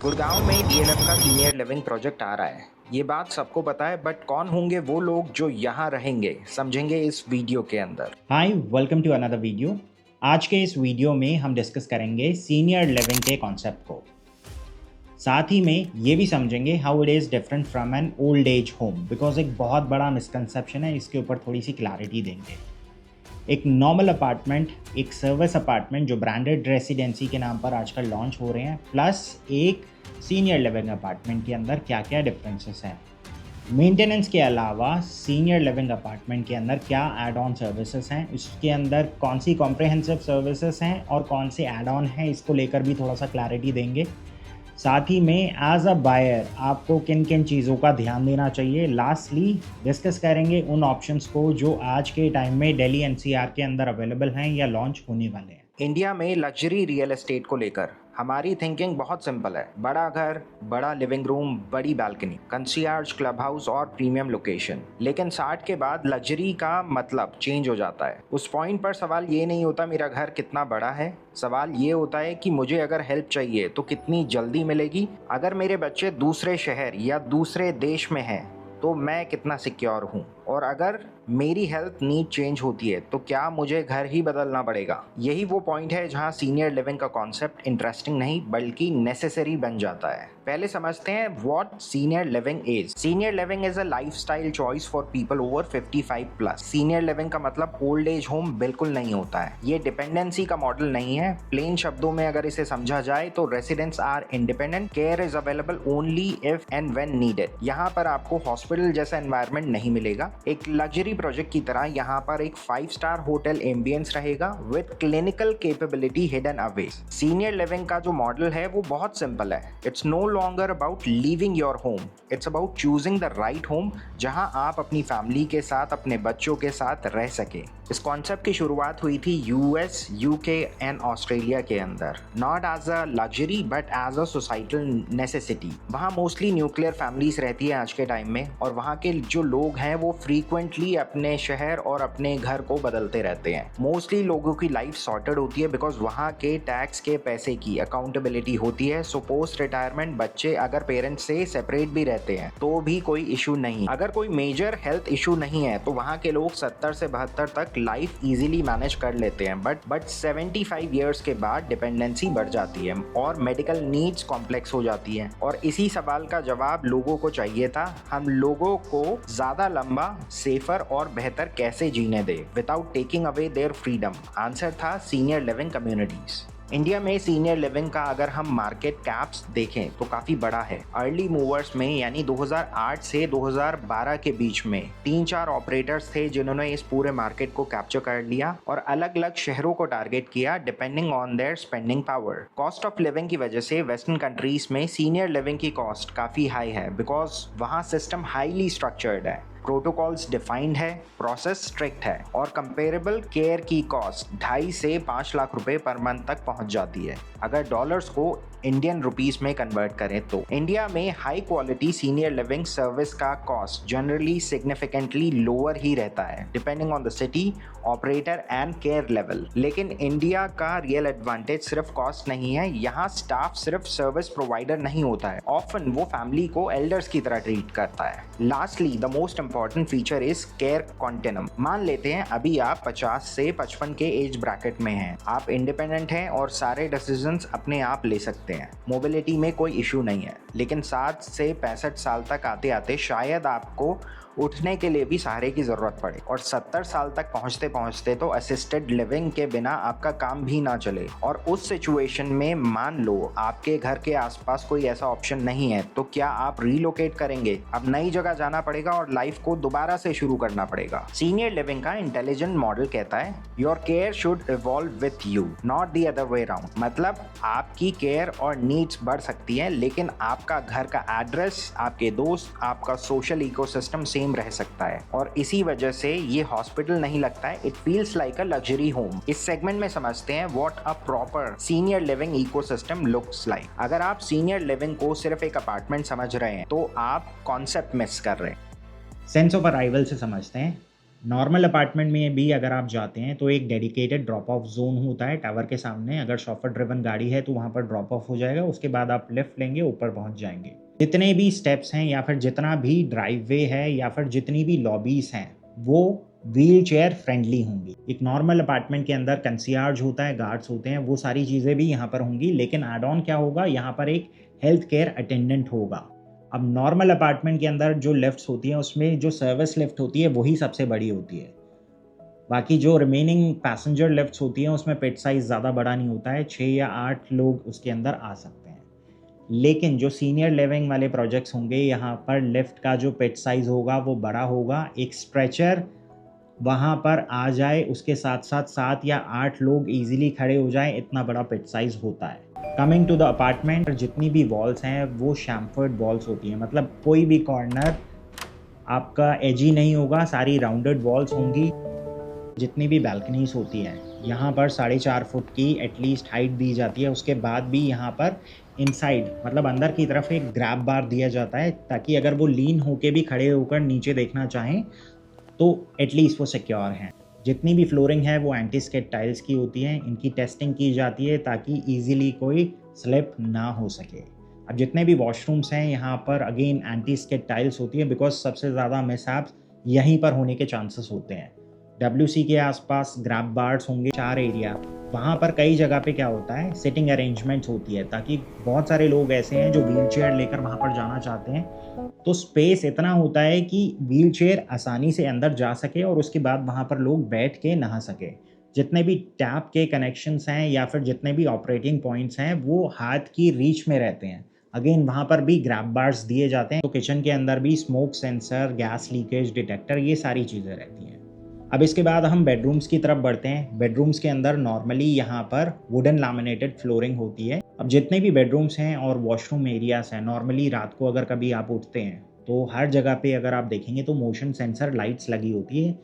गुड़गांव में डीएलएफ का senior living project आ रहा है। ये बात सबको पता है, बट कौन होंगे वो लोग जो यहाँ रहेंगे, समझेंगे इस वीडियो के अंदर। हाय, वेलकम टू अनदर वीडियो। आज के इस वीडियो में हम डिस्कस करेंगे सीनियर लिविंग के कॉन्सेप्ट को। साथ ही में ये भी समझेंगे how it is different from an old age home, because एक बहुत बड़ा मिसकंसेप्शन है, इसके ऊपर थोड़ी सी क्लैरिटी देंगे। एक नॉर्मल अपार्टमेंट, एक सर्विस अपार्टमेंट जो ब्रांडेड रेसिडेंसी के नाम पर आजकल लॉन्च हो रहे हैं, प्लस एक सीनियर लिविंग अपार्टमेंट के अंदर क्या क्या डिफरेंसेस हैं। मेंटेनेंस के अलावा सीनियर लिविंग अपार्टमेंट के अंदर क्या एड ऑन सर्विसेज हैं, इसके अंदर कौन सी कॉम्प्रहेंसिव सर्विसेज हैं और कौन से एड ऑन हैं, इसको लेकर भी थोड़ा सा क्लैरिटी देंगे। साथ ही में एज अ बायर आपको किन किन चीज़ों का ध्यान देना चाहिए। लास्टली डिस्कस करेंगे उन ऑप्शंस को जो आज के टाइम में दिल्ली एनसीआर के अंदर अवेलेबल हैं या लॉन्च होने वाले हैं। इंडिया में लग्जरी रियल एस्टेट को लेकर हमारी थिंकिंग बहुत सिंपल है। बड़ा घर, बड़ा लिविंग रूम, बड़ी बालकनी, कंसीयर्ज, क्लब हाउस और प्रीमियम लोकेशन। लेकिन 60 के बाद लग्जरी का मतलब चेंज हो जाता है। उस पॉइंट पर सवाल ये नहीं होता मेरा घर कितना बड़ा है, सवाल ये होता है कि मुझे अगर हेल्प चाहिए तो कितनी जल्दी मिलेगी। अगर मेरे बच्चे दूसरे शहर या दूसरे देश में हैं तो मैं कितना सिक्योर हूँ, और अगर मेरी हेल्थ नीड चेंज होती है तो क्या मुझे घर ही बदलना पड़ेगा। यही वो पॉइंट है जहाँ सीनियर लिविंग का कॉन्सेप्ट इंटरेस्टिंग नहीं बल्कि नेसेसरी बन जाता है। पहले समझते हैं what senior living is. Senior living is a lifestyle choice for people over 55 plus. Senior living का मतलब ओल्ड एज होम बिल्कुल नहीं होता है। ये डिपेंडेंसी का मॉडल नहीं है। प्लेन शब्दों में अगर इसे समझा जाए तो residents are independent, care is available only if and when needed. यहाँ पर आपको हॉस्पिटल जैसा एनवायरनमेंट नहीं मिलेगा। एक लग्जरी प्रोजेक्ट की तरह यहाँ पर एक 5 स्टार होटल एम्बियंस रहेगा with clinical capability hidden away. Senior living का जो मॉडल है वो बहुत सिंपल है। It's no longer about leaving your home, it's about choosing the right home जहाँ आप अपनी फैमिली के साथ, अपने बच्चों के साथ रह सके। इस कॉन्सेप्ट की शुरुआत हुई थी यूएस, यूके एंड ऑस्ट्रेलिया के अंदर, not as a luxury but as a societal necessity. वहाँ मोस्टली न्यूक्लियर फैमिलीज रहती है आज के टाइम में, और वहाँ के जो लोग हैं वो फ्रीक्वेंटली अपने शहर और अपने घर को बदलते रहते हैं। मोस्टली लोगों की लाइफ सॉर्टेड होती है बिकॉज वहाँ के टैक्स के पैसे की अकाउंटेबिलिटी होती है। सो पोस्ट रिटायरमेंट बच्चे अगर पेरेंट्स से सेपरेट भी रहते हैं तो भी कोई इशू नहीं। अगर कोई मेजर हेल्थ इशू नहीं है तो वहाँ के लोग 70 से 72 तक लाइफ इजीली मैनेज कर लेते हैं। बट 75 ईयर्स के बाद डिपेंडेंसी बढ़ जाती है और मेडिकल नीड्स कॉम्प्लेक्स हो जाती है। और इसी सवाल का जवाब लोगों को चाहिए था, हम लोगों को ज्यादा लंबा, सेफर और बेहतर कैसे जीने they without taking away their freedom. Answer था सीनियर लिविंग कम्युनिटीज। इंडिया में सीनियर लिविंग का अगर हम मार्केट कैप्स देखें तो काफ़ी बड़ा है। अर्ली मूवर्स में यानी 2008 से 2012 के बीच में 3-4 ऑपरेटर्स थे जिन्होंने इस पूरे मार्केट को कैप्चर कर लिया और अलग अलग शहरों को टारगेट किया depending on their spending power. Cost of living की वजह से वेस्टर्न कंट्रीज में सीनियर लिविंग की कॉस्ट काफ़ी हाई है बिकॉज वहाँ सिस्टम हाईली स्ट्रक्चर्ड है, प्रोटोकॉल्स डिफाइंड है, प्रोसेस स्ट्रिक्ट है और कंपेरेबल केयर की कॉस्ट 2.5 से 5 लाख रुपए पर मंथ तक पहुंच जाती है। अगर डॉलर्स को इंडियन रुपीस में कन्वर्ट करें तो इंडिया में high quality senior living service का कॉस्ट जनरली सिग्निफिकेंटली लोअर ही रहता है depending on the city, operator and care level. लेकिन इंडिया का रियल एडवांटेज सिर्फ कॉस्ट नहीं है, यहाँ स्टाफ सिर्फ सर्विस प्रोवाइडर नहीं होता है, ऑफन वो फैमिली को एल्डर्स की तरह ट्रीट करता है। Lastly the most important feature is care continuum. मान लेते हैं अभी आप 50 से 55 के एज ब्रैकेट में हैं, आप इंडिपेंडेंट हैं और सारे डिसीजंस अपने आप ले सकते हैं, मोबिलिटी में कोई इशू नहीं है। लेकिन 60 से 65 साल तक आते आते शायद आपको उठने के लिए भी सहारे की ज़रूरत पड़े और 70 साल तक पहुंचते पहुंचते तो असिस्टेड लिविंग के बिना आपका काम भी ना चले। और उस सिचुएशन में मान लो आपके घर के आसपास कोई ऐसा ऑप्शन नहीं है तो क्या आप रीलोकेट करेंगे? अब नई जगह जाना पड़ेगा और लाइफ को दोबारा से शुरू करना पड़ेगा। सीनियर लिविंग का इंटेलिजेंट मॉडल कहता है your care should evolve with you, not the other way around. मतलब आपकी केयर और नीड्स बढ़ सकती है लेकिन आपका घर का एड्रेस, आपके दोस्त, आपका सोशल इकोसिस्टम सेम रह सकता है। और इसी वजह से ये हॉस्पिटल नहीं लगता है, it feels like a luxury home. इस सेगमेंट में समझते हैं what a proper senior living ecosystem looks like. अगर आप सीनियर लिविंग को सिर्फ एक अपार्टमेंट समझ रहे हैं तो आप कॉन्सेप्ट मिस कर रहे हैं। सेंस ऑफ अराइवल से समझते हैं। नॉर्मल अपार्टमेंट में भी अगर आप जाते हैं तो एक डेडिकेटेड ड्रॉप ऑफ जोन होता है टावर के सामने। अगर शॉफर ड्रिवन गाड़ी है तो वहाँ पर ड्रॉप ऑफ हो जाएगा, उसके बाद आप लेफ्ट लेंगे, ऊपर पहुँच जाएंगे। जितने भी स्टेप्स हैं या फिर जितना भी ड्राइववे है या फिर जितनी भी लॉबीज हैं वो व्हील चेयर फ्रेंडली होंगी। एक नॉर्मल अपार्टमेंट के अंदर कंसियार्ज होता है, गार्ड्स होते हैं, वो सारी चीज़ें भी यहाँ पर होंगी, लेकिन एड ऑन क्या होगा, यहाँ पर एक हेल्थ केयर अटेंडेंट होगा। अब नॉर्मल अपार्टमेंट के अंदर जो लिफ्ट्स होती हैं उसमें जो सर्विस लिफ्ट होती है वही सबसे बड़ी होती है। बाकी जो रिमेनिंग पैसेंजर लिफ्ट्स होती हैं उसमें पिट साइज़ ज़्यादा बड़ा नहीं होता है, 6 या 8 लोग उसके अंदर आ सकते हैं। लेकिन जो सीनियर लिविंग वाले प्रोजेक्ट्स होंगे यहाँ पर लिफ्ट का जो पिट साइज़ होगा वो बड़ा होगा। एक स्ट्रेचर वहाँ पर आ जाए, उसके साथ साथ 7 या 8 लोग ईजिली खड़े हो जाएं, इतना बड़ा पिट साइज़ होता है। कमिंग टू द अपार्टमेंट, जितनी भी वॉल्स हैं वो शैम्फर्ड वॉल्स होती हैं, मतलब कोई भी कॉर्नर आपका एजी नहीं होगा, सारी राउंडेड वॉल्स होंगी। जितनी भी बैल्कनीज होती हैं यहाँ पर 4.5 फुट की एटलीस्ट हाइट दी जाती है। उसके बाद भी यहाँ पर इनसाइड मतलब अंदर की तरफ एक ग्रैब बार दिया जाता है ताकि अगर वो लीन होके भी खड़े होकर नीचे देखना चाहें तो एटलीस्ट वो सिक्योर हैं। जितनी भी फ्लोरिंग है वो एंटी स्किड टाइल्स की होती है, इनकी टेस्टिंग की जाती है ताकि ईजिली कोई स्लिप ना हो सके। अब जितने भी वॉशरूम्स हैं यहाँ पर अगेन एंटी स्किड टाइल्स होती है, बिकॉज सबसे ज़्यादा मिसहैप्स यहीं पर होने के चांसेस होते हैं। WC के आसपास ग्रैब बार्स होंगे 4 एरिया, वहाँ पर कई जगह पे क्या होता है सिटिंग अरेंजमेंट्स होती है ताकि बहुत सारे लोग ऐसे हैं जो व्हील चेयर लेकर वहाँ पर जाना चाहते हैं, तो स्पेस इतना होता है कि व्हील चेयर आसानी से अंदर जा सके और उसके बाद वहाँ पर लोग बैठ के नहा सके। जितने भी टैप के कनेक्शंस हैं या फिर जितने भी ऑपरेटिंग पॉइंट्स हैं वो हाथ की रीच में रहते हैं। अगेन वहाँ पर भी ग्रैब बार्स दिए जाते हैं, तो किचन के अंदर भी smoke sensor, gas leakage detector, ये सारी चीज़ें रहती हैं। अब इसके बाद हम बेडरूम्स की तरफ बढ़ते हैं। बेडरूम्स के अंदर नॉर्मली यहाँ पर वुडन लैमिनेटेड फ्लोरिंग होती है। अब जितने भी बेडरूम्स हैं और वॉशरूम एरियाज हैं, नॉर्मली रात को अगर कभी आप उठते हैं तो हर जगह पे अगर आप देखेंगे तो मोशन सेंसर लाइट्स लगी होती है।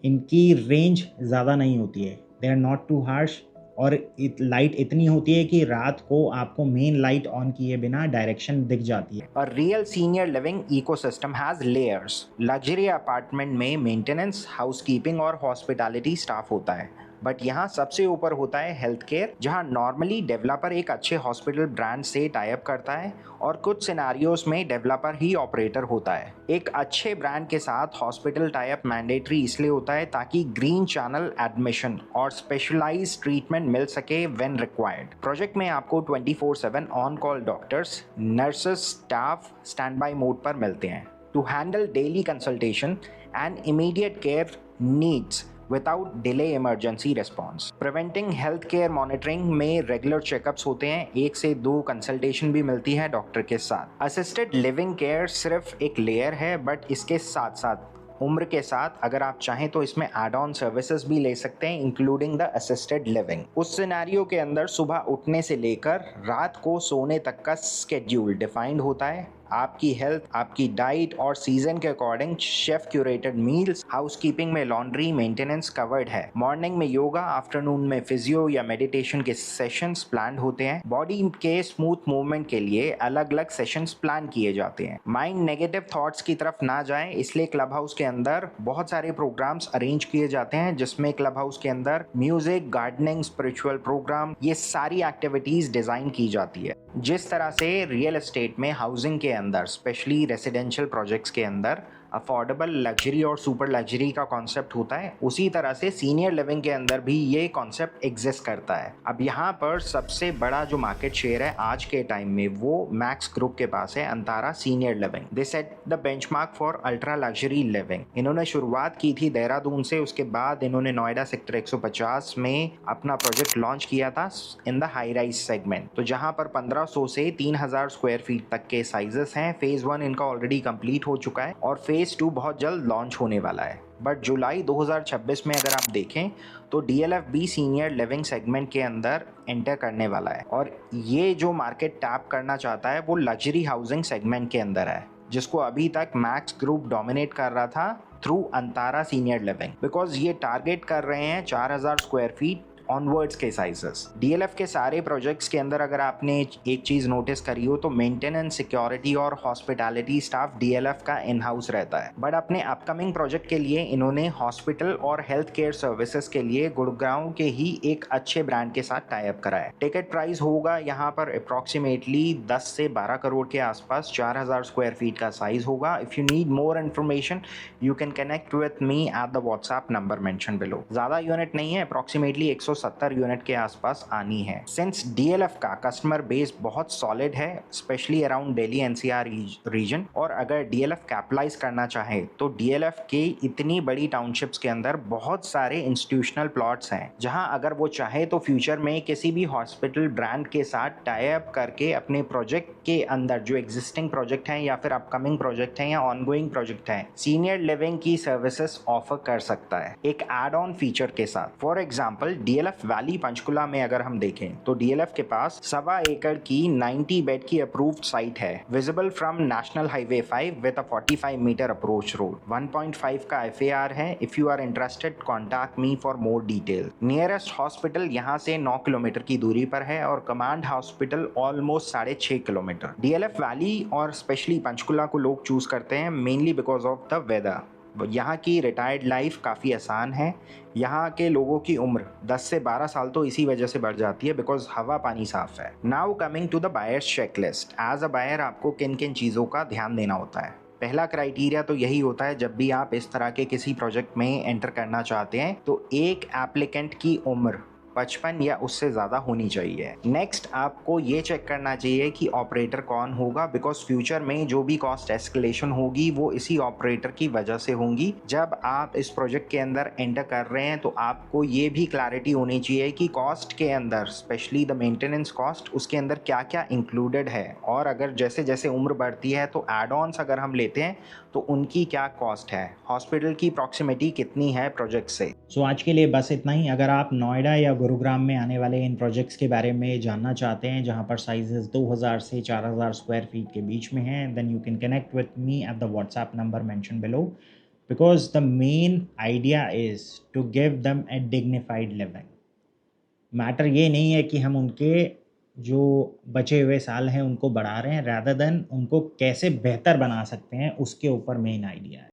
इनकी रेंज ज़्यादा नहीं होती है, they are not too harsh, और लाइट इतनी होती है कि रात को आपको मेन लाइट ऑन किए बिना डायरेक्शन दिख जाती है। A real senior living ecosystem has layers. Luxury apartment में मेंटेनेंस, हाउसकीपिंग और हॉस्पिटैलिटी स्टाफ होता है, बट यहाँ सबसे ऊपर होता है हेल्थ केयर, जहाँ नॉर्मली डेवलपर एक अच्छे हॉस्पिटल ब्रांड से टाई अप करता है और कुछ सिनारियोस में डेवलपर ही ऑपरेटर होता है। एक अच्छे ब्रांड के साथ हॉस्पिटल टाई अप मैंडेटरी इसलिए होता है ताकि ग्रीन चैनल एडमिशन और स्पेशलाइज्ड ट्रीटमेंट मिल सके व्हेन रिक्वायर्ड। प्रोजेक्ट में आपको 24/7 on call doctors, nurses, staff stand by mode पर मिलते हैं to handle daily consultation and immediate care needs without delay emergency response. Preventing health care monitoring में regular checkups होते हैं, 1 से 2 कंसल्टेशन भी मिलती है डॉक्टर के साथ। असिस्टेड लिविंग केयर सिर्फ एक लेयर है, बट इसके साथ साथ उम्र के साथ अगर आप चाहें तो इसमें एड ऑन सर्विसेज भी ले सकते हैं, इंक्लूडिंग द असिस्टेड लिविंग। उस सिनेरियो के अंदर सुबह उठने से लेकर रात को सोने तक का स्केड्यूल डिफाइंड होता है। आपकी हेल्थ, आपकी डाइट और सीजन के according chef curated meals, housekeeping में लॉन्ड्री मेंटेनेंस कवर्ड है। मॉर्निंग में योगा, आफ्टरनून में फिजियो या मेडिटेशन के सेशंस प्लान होते हैं। बॉडी के स्मूथ मूवमेंट के लिए अलग अलग सेशंस प्लान किए जाते हैं। माइंड नेगेटिव थॉट्स की तरफ ना जाए इसलिए क्लब हाउस के अंदर बहुत सारे प्रोग्राम्स अरेंज किए जाते हैं, जिसमें क्लब हाउस के अंदर म्यूजिक, गार्डनिंग, स्पिरिचुअल प्रोग्राम, ये सारी एक्टिविटीज डिजाइन की जाती है। जिस तरह से रियल एस्टेट में हाउसिंग के अंदर, स्पेशली रेसिडेंशियल प्रोजेक्ट्स के अंदर अफोर्डेबल, लग्जरी और सुपर लग्जरी का कॉन्सेप्ट होता है, उसी तरह से सीनियर लिविंग के अंदर भी ये कॉन्सेप्ट एग्जिस्ट करता है। अब यहाँ पर सबसे बड़ा जो मार्केट शेयर है आज के टाइम में वो मैक्स ग्रुप के पास है, Antara senior living. They set the benchmark for ultra luxury living. इन्होंने शुरुआत की थी देहरादून से, उसके बाद इन्होंने नोएडा सेक्टर 150 में अपना प्रोजेक्ट लॉन्च किया था in the high rise segment, तो जहाँ पर 1500 से 3000 स्क्वायर फीट तक के साइजेस हैं। फेज 1 इनका ऑलरेडी कंप्लीट हो चुका है और फेज 2 बहुत जल्द लॉन्च होने वाला है। बट जुलाई 2026 में अगर आप देखें तो DLF-B सीनियर लिविंग सेगमेंट के अंदर एंटर करने वाला है, और ये जो मार्केट टैप करना चाहता है वो लग्जरी हाउसिंग सेगमेंट के अंदर है, जिसको अभी तक मैक्स ग्रुप डोमिनेट कर रहा था through Antara senior living, because ये टारगेट कर रहे हैं 4000 स्क्वायर फीट ऑनवर्ड्स के साइजेस। डीएलएफ के सारे प्रोजेक्ट्स के अंदर अगर आपने एक चीज नोटिस करी हो तो मेंटेनेंस, सिक्योरिटी और हॉस्पिटैलिटी स्टाफ डीएलएफ का इन हाउस रहता है। बट अपने अपकमिंग प्रोजेक्ट के लिए इन्होंने हॉस्पिटल और हेल्थ केयर सर्विसेज के लिए गुड़गांव के ही एक अच्छे ब्रांड के साथ टाई अप करा है। टिकट प्राइस होगा यहाँ पर अप्रोक्सीमेटली 10 से 12 करोड़ के आसपास, 4000 स्क्वायर फीट का साइज होगा। If you need more information you can connect with me at the WhatsApp number mention below. ज्यादा यूनिट नहीं है, अप्रोक्सीमेटली 170 यूनिट के आसपास आनी है। सिंस डीएलएफ का कस्टमर बेस बहुत सॉलिड है, specially around Delhi NCR region, और अगर डीएलएफ कैपिटलाइज करना चाहे तो डीएलएफ के इतनी बड़ी टाउनशिप्स के अंदर बहुत सारे इंस्टीट्यूशनल प्लॉट्स हैं जहां अगर वो चाहे तो फ्यूचर में किसी भी हॉस्पिटल ब्रांड के साथ टाई अप करके अपने प्रोजेक्ट के अंदर जो एग्जिस्टिंग प्रोजेक्ट हैं या फिर अपकमिंग प्रोजेक्ट हैं या ऑनगोइंग प्रोजेक्ट हैं, सीनियर लिविंग की सर्विसेज ऑफर कर सकता है एक एड ऑन फीचर के साथ। For example DLF valley Panchkula में अगर हम देखें तो डीएलएफ के पास 1.25 एकड़ की 90 बेड की अप्रूव्ड साइट है, visible from national highway 5 with a 45 metre approach road. 1.5 का एफएआर है। If you are interested contact me for more detail. Nearest hospital यहाँ से 9 किलोमीटर की दूरी पर है और command hospital almost 6.5 kilometre. DLF valley और स्पेशली पंचकुला को लोग चूज करते हैं mainly because of the weather. यहाँ की रिटायर्ड लाइफ काफ़ी आसान है। यहाँ के लोगों की उम्र 10 से 12 साल तो इसी वजह से बढ़ जाती है बिकॉज हवा पानी साफ है। Now coming to the buyers checklist. As a buyer आपको किन किन चीज़ों का ध्यान देना होता है। पहला क्राइटेरिया तो यही होता है जब भी आप इस तरह के किसी प्रोजेक्ट में एंटर करना चाहते हैं तो एक एप्लीकेंट की उम्र 55 या उससे ज़्यादा होनी चाहिए। नेक्स्ट आपको ये चेक करना चाहिए कि ऑपरेटर कौन होगा, बिकॉज फ्यूचर में जो भी कॉस्ट एस्केलेशन होगी वो इसी ऑपरेटर की वजह से होंगी। जब आप इस प्रोजेक्ट के अंदर एंटर कर रहे हैं तो आपको ये भी क्लैरिटी होनी चाहिए कि कॉस्ट के अंदर, स्पेशली द मेंटेनेंस कॉस्ट, उसके अंदर क्या क्या इंक्लूडेड है, और अगर जैसे जैसे उम्र बढ़ती है तो एड ऑन्स अगर हम लेते हैं तो उनकी क्या कॉस्ट है, हॉस्पिटल की प्रॉक्सिमिटी कितनी है प्रोजेक्ट से। सो आज के लिए बस इतना ही। अगर आप नोएडा या गुरुग्राम में आने वाले इन प्रोजेक्ट्स के बारे में जानना चाहते हैं जहां पर साइजेस 2000 से 4000 स्क्वायर फीट के बीच में हैं, then you can connect with me at the WhatsApp number mention below, because the main idea is to give them a dignified living. Matter ये नहीं है कि हम उनके जो बचे हुए साल हैं उनको बढ़ा रहे हैं, रैदर देन उनको कैसे बेहतर बना सकते हैं, उसके ऊपर मेन आइडिया है।